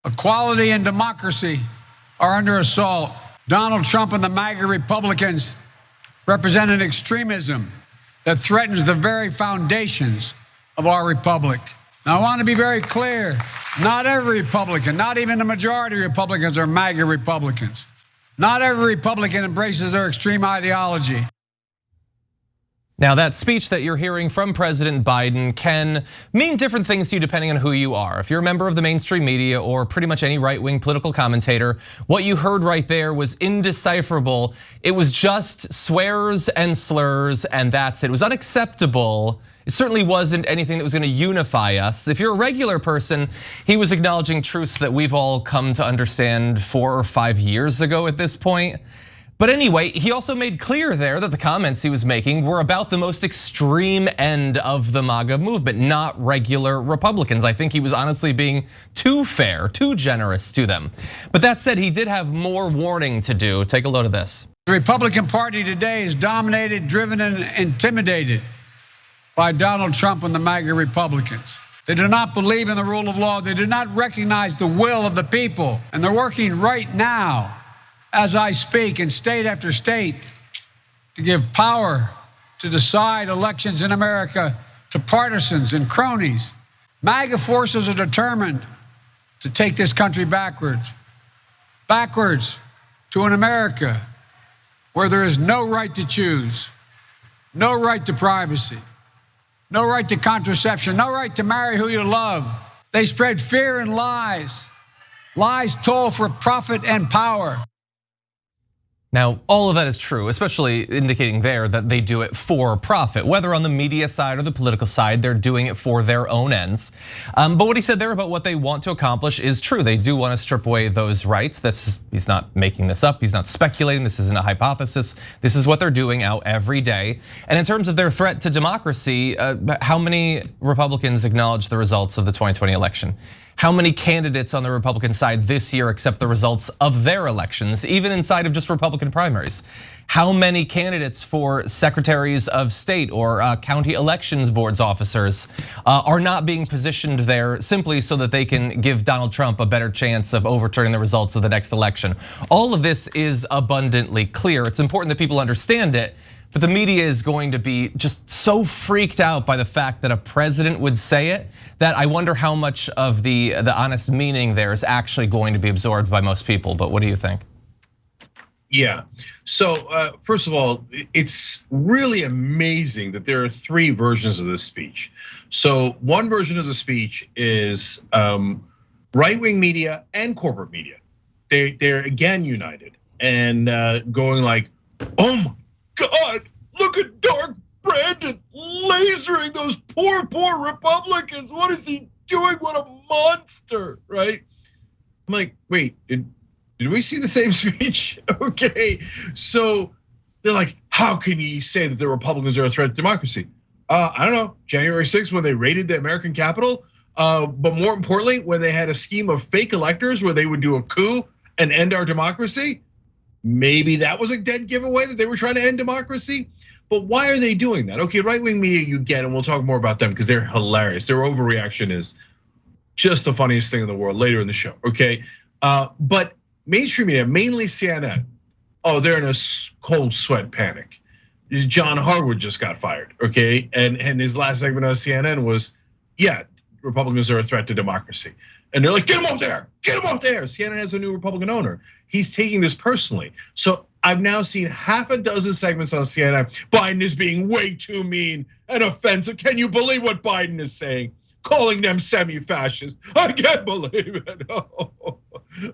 Equality and democracy are under assault. Donald Trump and the MAGA Republicans represent an extremism that threatens the very foundations of our republic. Now, I want to be very clear. Not every Republican, not even the majority of Republicans are MAGA Republicans. Not every Republican embraces their extreme ideology. Now, that speech that you're hearing from President Biden can mean different things to you depending on who you are. If you're a member of the mainstream media or pretty much any right-wing political commentator, what you heard right there was indecipherable. It was just swears and slurs, and that's it. It was unacceptable. It certainly wasn't anything that was gonna unify us. If you're a regular person, he was acknowledging truths that we've all come to understand 4 or 5 years ago at this point. But anyway, he also made clear there that the comments he was making were about the most extreme end of the MAGA movement, not regular Republicans. I think he was honestly being too fair, too generous to them. But that said, he did have more warning to do. Take a load of this. The Republican Party today is dominated, driven, and intimidated by Donald Trump and the MAGA Republicans. They do not believe in the rule of law. They do not recognize the will of the people. And they're working right now, as I speak, in state after state, to give power to decide elections in America to partisans and cronies. MAGA forces are determined to take this country backwards to an America where there is no right to choose, no right to privacy, no right to contraception, no right to marry who you love. They spread fear and lies. Lies told for profit and power. Now, all of that is true, especially indicating there that they do it for profit. Whether on the media side or the political side, they're doing it for their own ends. But what he said there about what they want to accomplish is true. They do want to strip away those rights. He's not making this up. He's not speculating. This isn't a hypothesis. This is what they're doing out every day. And in terms of their threat to democracy, how many Republicans acknowledge the results of the 2020 election? How many candidates on the Republican side this year accept the results of their elections, even inside of just Republican primaries? How many candidates for secretaries of state or county elections boards officers are not being positioned there simply so that they can give Donald Trump a better chance of overturning the results of the next election? All of this is abundantly clear. It's important that people understand it. But the media is going to be just so freaked out by the fact that a president would say it that I wonder how much of the honest meaning there is actually going to be absorbed by most people. But what do you think? Yeah, so first of all, it's really amazing that there are 3 versions of this speech. So one version of the speech is right-wing media and corporate media. They're again united and going like, oh my God, look at Dark Brandon lasering those poor Republicans. What is he doing? What a monster, right? I'm like, wait, did we see the same speech? Okay, so they're like, how can he say that the Republicans are a threat to democracy? I don't know, January 6th when they raided the American Capitol, but more importantly, when they had a scheme of fake electors where they would do a coup and end our democracy. Maybe that was a dead giveaway that they were trying to end democracy. But why are they doing that? Okay, right-wing media you get, and we'll talk more about them because they're hilarious. Their overreaction is just the funniest thing in the world later in the show, okay? But mainstream media, mainly CNN, oh, they're in a cold sweat panic. John Harwood just got fired, okay? And his last segment on CNN was, yeah, Republicans are a threat to democracy. And they're like, get him off there, get him off there. CNN has a new Republican owner. He's taking this personally. So I've now seen half a dozen segments on CNN. Biden is being way too mean and offensive. Can you believe what Biden is saying? Calling them semi-fascist. I can't believe it. Oh.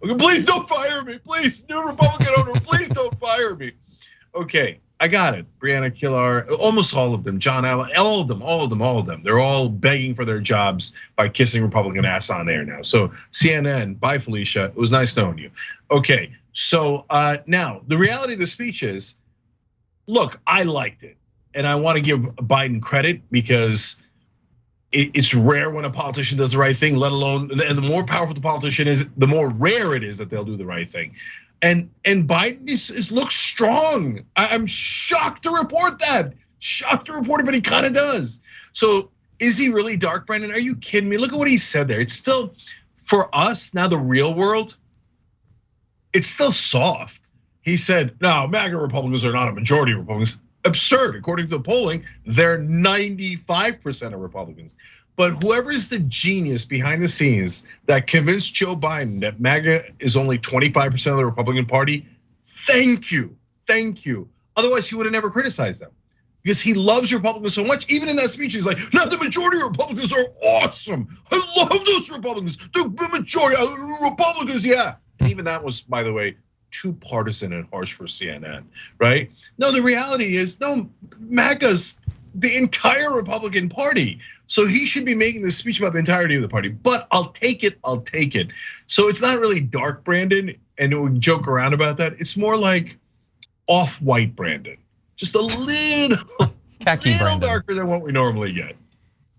Please don't fire me. Please, new Republican owner, please don't fire me. Okay, I got it. Brianna Killar, almost all of them, John Allen, all of them. They're all begging for their jobs by kissing Republican ass on air now. So CNN, bye Felicia, it was nice knowing you. Okay, so now the reality of the speech is, look, I liked it. And I wanna give Biden credit because it's rare when a politician does the right thing, let alone, and the more powerful the politician is, the more rare it is that they'll do the right thing. And Biden looks strong. I'm shocked to report that. Shocked to report it, but he kind of does. So is he really dark, Brandon? Are you kidding me? Look at what he said there. It's still For us, now the real world, it's still soft. He said, no, MAGA Republicans are not a majority of Republicans. Absurd. According to the polling, they're 95% of Republicans. But whoever's the genius behind the scenes that convinced Joe Biden that MAGA is only 25% of the Republican Party, thank you. Otherwise, he would have never criticized them. Because he loves Republicans so much. Even in that speech, he's like, no, the majority of Republicans are awesome. I love those Republicans. The majority of Republicans, yeah. And even that was, by the way, too partisan and harsh for CNN, right? No, the reality is, no, MAGA's the entire Republican Party. So he should be making this speech about the entirety of the party, but I'll take it. So it's not really dark Brandon, and we joke around about that. It's more like off-white Brandon. Just a little darker than what we normally get.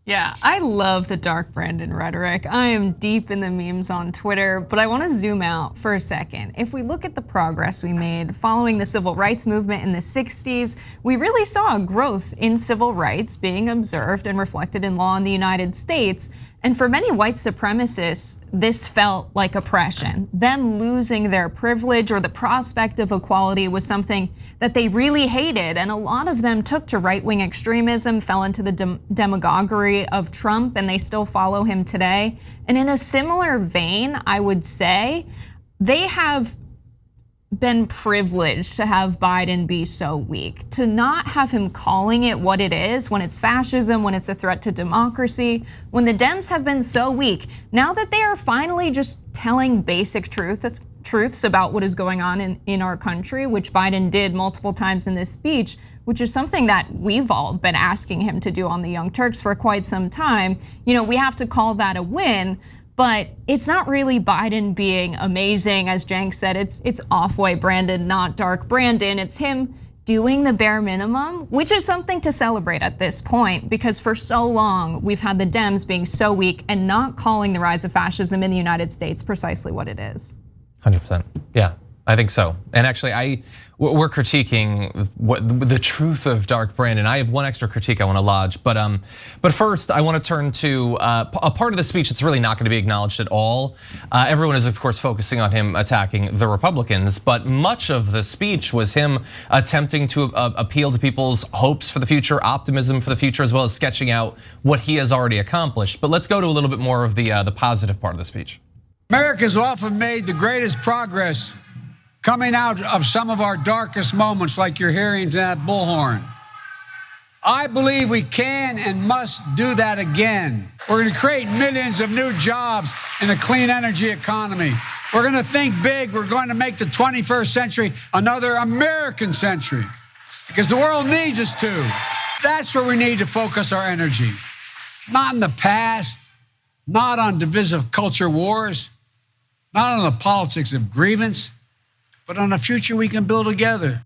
Yeah, I love the dark Brandon rhetoric. I am deep in the memes on Twitter, but I want to zoom out for a second. If we look at the progress we made following the civil rights movement in the 60s, we really saw a growth in civil rights being observed and reflected in law in the United States. And for many white supremacists, this felt like oppression. Them losing their privilege or the prospect of equality was something that they really hated. And a lot of them took to right-wing extremism, fell into the demagoguery of Trump, and they still follow him today. And in a similar vein, I would say, they have been privileged to have Biden be so weak, to not have him calling it what it is when it's fascism, when it's a threat to democracy, when the Dems have been so weak. Now that they are finally just telling basic truths about what is going on in our country, which Biden did multiple times in this speech, which is something that we've all been asking him to do on the Young Turks for quite some time. We have to call that a win. But it's not really Biden being amazing, as Cenk said. It's off-white Brandon, not dark Brandon. It's him doing the bare minimum, which is something to celebrate at this point, because for so long we've had the Dems being so weak and not calling the rise of fascism in the United States precisely what it is. 100%. Yeah, I think so. And actually, we're critiquing the truth of dark Brandon. I have one extra critique I want to lodge, but first I want to turn to a part of the speech that's really not going to be acknowledged at all. Everyone is of course focusing on him attacking the Republicans, but much of the speech was him attempting to appeal to people's hopes for the future, optimism for the future, as well as sketching out what he has already accomplished. But let's go to a little bit more of the positive part of the speech. America's often made the greatest progress coming out of some of our darkest moments, like you're hearing that bullhorn. I believe we can and must do that again. We're going to create millions of new jobs in a clean energy economy. We're going to think big. We're going to make the 21st century another American century, because the world needs us to. That's where we need to focus our energy. Not in the past, not on divisive culture wars, not on the politics of grievance, but on a future we can build together.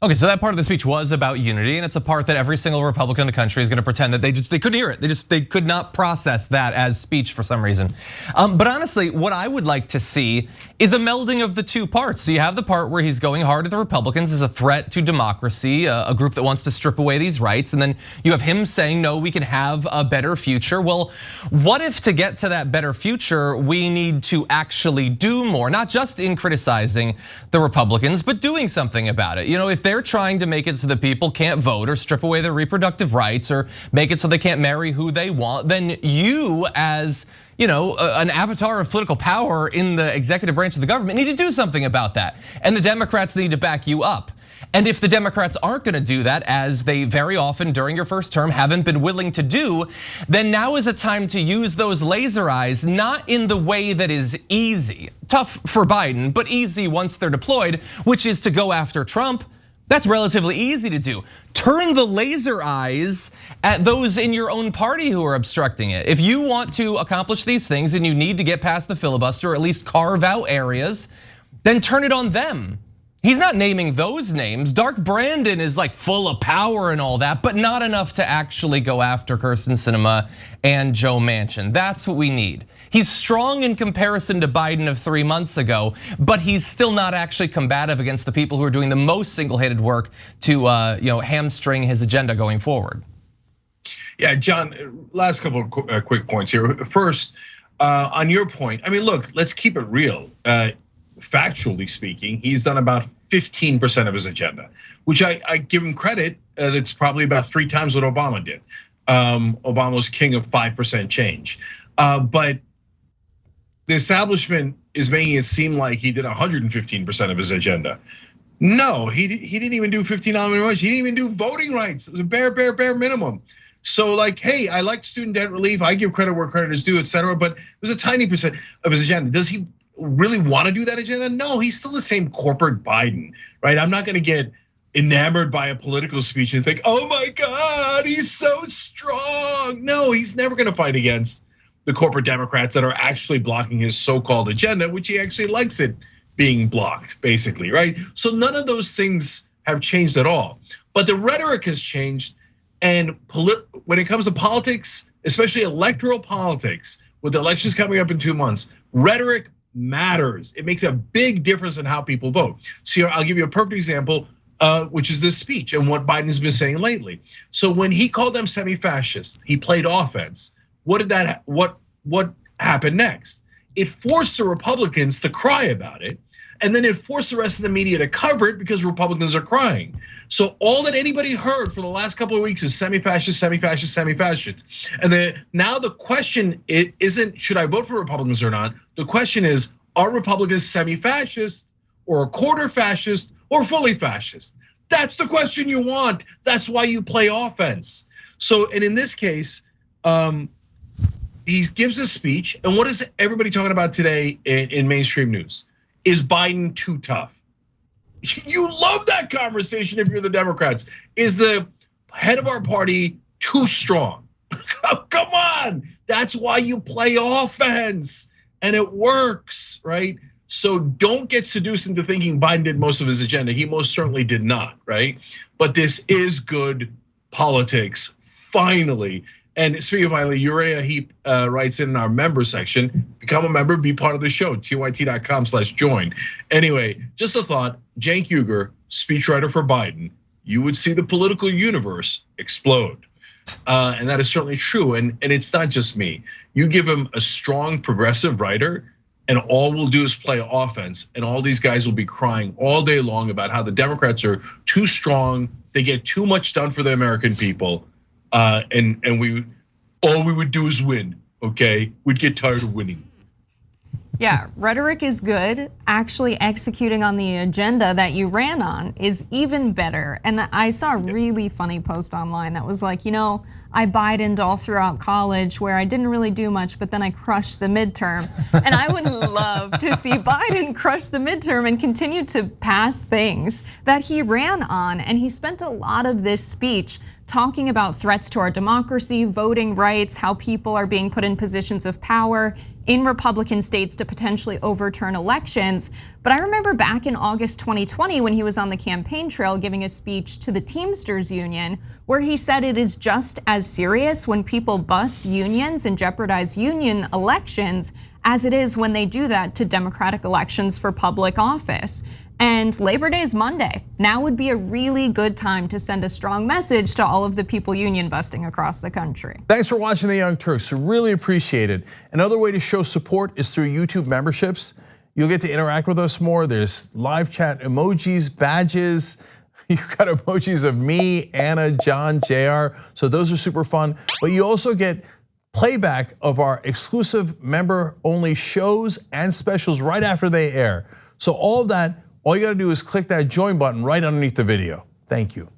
Okay, so that part of the speech was about unity, and it's a part that every single Republican in the country is going to pretend that they couldn't hear it. They could not process that as speech for some reason. But honestly, what I would like to see is a melding of the two parts. So you have the part where he's going hard at the Republicans as a threat to democracy, a group that wants to strip away these rights, and then you have him saying, no, we can have a better future. Well, what if to get to that better future, we need to actually do more, not just in criticizing the Republicans, but doing something about it. If they're trying to make it so that people can't vote or strip away their reproductive rights or make it so they can't marry who they want, then you as an avatar of political power in the executive branch of the government need to do something about that. And the Democrats need to back you up. And if the Democrats aren't going to do that, as they very often during your first term haven't been willing to do, then now is a time to use those laser eyes, not in the way that is easy, tough for Biden, but easy once they're deployed, which is to go after Trump. That's relatively easy to do. Turn the laser eyes at those in your own party who are obstructing it. If you want to accomplish these things and you need to get past the filibuster or at least carve out areas, then turn it on them. He's not naming those names. Dark Brandon is like full of power and all that, but not enough to actually go after Kyrsten Sinema and Joe Manchin. That's what we need. He's strong in comparison to Biden of 3 months ago, but he's still not actually combative against the people who are doing the most single-handed work to hamstring his agenda going forward. Yeah, John, last couple of quick points here. First, On your point, I mean, look, let's keep it real. Factually speaking, he's done about 15% of his agenda, which I give him credit. That's probably about 3 times what Obama did. Obama was king of 5% change. But the establishment is making it seem like he did 115% of his agenda. No, he didn't even do $15 minimum wage. He didn't even do voting rights. It was a bare minimum. So like, hey, I like student debt relief. I give credit where credit is due, et cetera. But it was a tiny percent of his agenda. Does he really want to do that agenda? No, he's still the same corporate Biden, right? I'm not going to get enamored by a political speech and think, oh my God, he's so strong. No, he's never going to fight against the corporate Democrats that are actually blocking his so-called agenda, which he actually likes it being blocked, basically, right? So none of those things have changed at all. But the rhetoric has changed. And when it comes to politics, especially electoral politics, with the elections coming up in 2 months, rhetoric matters. It makes a big difference in how people vote. So I'll give you a perfect example, which is this speech and what Biden has been saying lately. So when he called them semi-fascist, he played offense. What happened next? It forced the Republicans to cry about it. And then it forced the rest of the media to cover it because Republicans are crying. So all that anybody heard for the last couple of weeks is semi-fascist, semi-fascist, semi-fascist. And now the question isn't should I vote for Republicans or not? The question is, are Republicans semi-fascist or a quarter fascist or fully fascist? That's the question you want. That's why you play offense. So, and in this case, he gives a speech, and what is everybody talking about today in mainstream news? Is Biden too tough? You love that conversation if you're the Democrats. Is the head of our party too strong? Come on, that's why you play offense, and it works, right? So don't get seduced into thinking Biden did most of his agenda. He most certainly did not, right? But this is good politics, finally. And speaking of finally, Uriah Heep writes in our member section, become a member, be part of the show, tyt.com/join. Anyway, just a thought, Cenk Uygur, speechwriter for Biden, you would see the political universe explode. And that is certainly true, and it's not just me. You give him a strong progressive writer, and all we'll do is play offense, and all these guys will be crying all day long about how the Democrats are too strong, they get too much done for the American people. And all we would do is win, okay? We'd get tired of winning. Yeah, rhetoric is good. Actually executing on the agenda that you ran on is even better. And I saw a really funny post online that was like, I Bidened all throughout college where I didn't really do much, but then I crushed the midterm. And I would love to see Biden crush the midterm and continue to pass things that he ran on. And he spent a lot of this speech talking about threats to our democracy, voting rights, how people are being put in positions of power in Republican states to potentially overturn elections. But I remember back in August 2020 when he was on the campaign trail giving a speech to the Teamsters Union, where he said it is just as serious when people bust unions and jeopardize union elections as it is when they do that to Democratic elections for public office. And Labor Day is Monday. Now would be a really good time to send a strong message to all of the people union busting across the country. Thanks for watching the Young Turks, really appreciate it. Another way to show support is through YouTube memberships. You'll get to interact with us more. There's live chat emojis, badges. You've got emojis of me, Anna, John, JR. So those are super fun. But you also get playback of our exclusive member-only shows and specials right after they air. So all of that, all you gotta do is click that join button right underneath the video. Thank you.